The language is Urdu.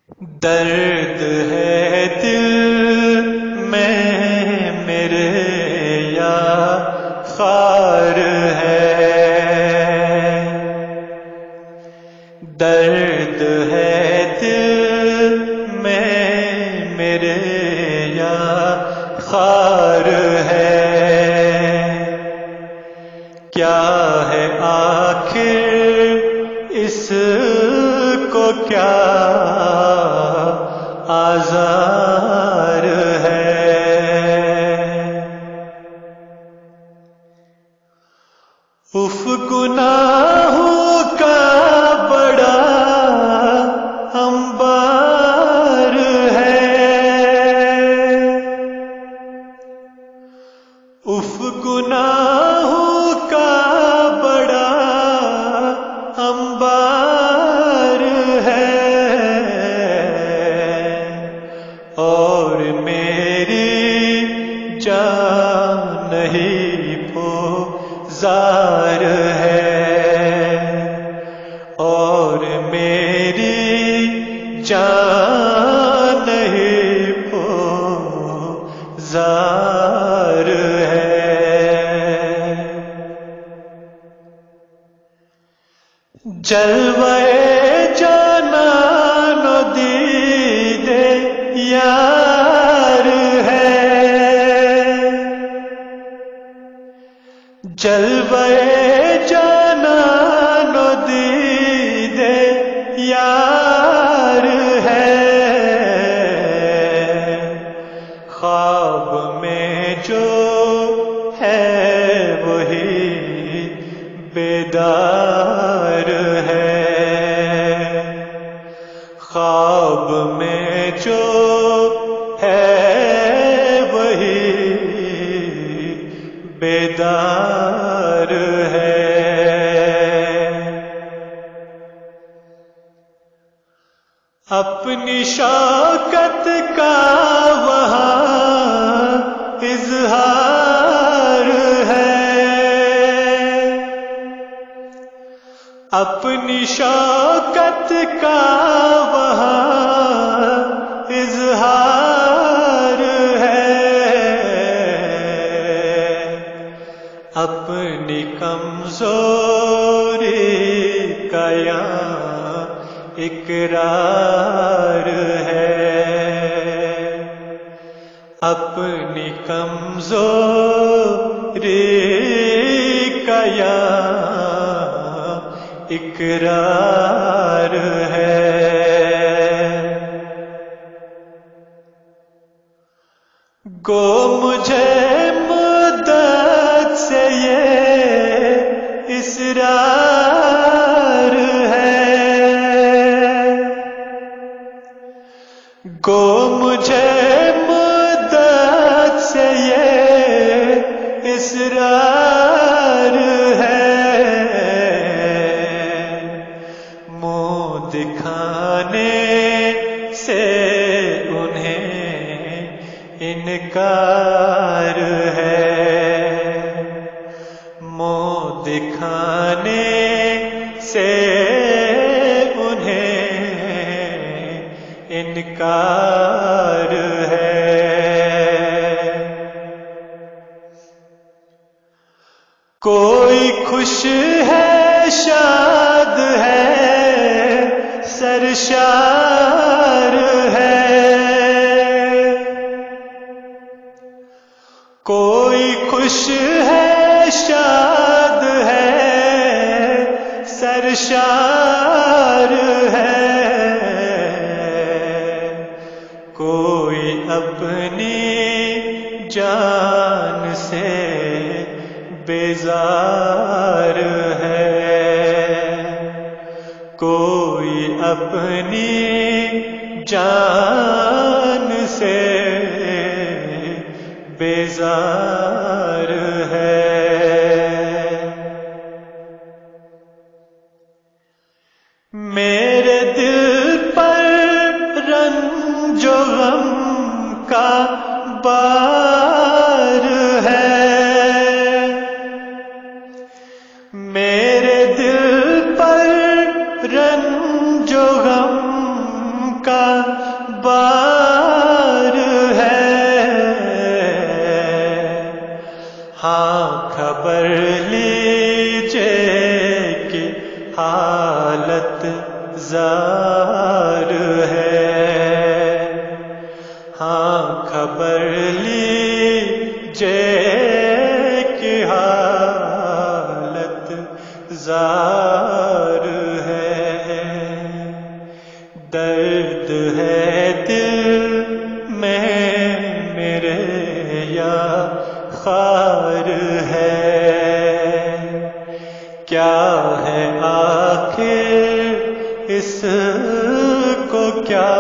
درد ہے دل میں میرے یا خار ہے، درد ہے دل میں میرے یا خار ہے، کیا ہے آخر اس کو کیا آزار ہے، اف گناہوں کا بڑا انبار ہے، اف گناہوں کا بڑا انبار ہے، اور میری جان نہیں پوزار ہے، اور میری جان نہیں پوزار ہے، جلوے جانان و دید یار ہے، جلوے جانان و دید یار ہے، خواب میں جو ہے وہی بیدار ہے، خواب میں جو ہے وہی بیدار ہے، اپنی شوکت کا وہاں اظہار ہے، اپنی شوکت کا وہاں اظہار ہے، اپنی کمزوری کا یہاں اقرار ہے، اپنی کمزوری کا یہاں اقرار ہے، گو مجھے مدت سے یہ اصرار ہے، گو مجھے مدت سے یہ اصرار ہے، منہ دکھانے سے انہیں انکار ہے، منہ دکھانے سے انہیں انکار ہے، کوئی خوش ہے شاد ہے سرشار ہے، کوئی خوش ہے شاد ہے سرشار ہے، کوئی اپنی جان سے بیزار ہے، کوئی اپنی جان سے بیزار ہے، میرے دل پر رنج و غم کا بار ہے، میرے دل پر رنج و غم کا بار ہے، ہاں خبر لیجئے کہ حالت زار ہے، ہاں خبر لیجئے کہ حالت زار ہے، درد ہے دل میں میرے یا خار ہے، کیا ہے آخر اس کو کیا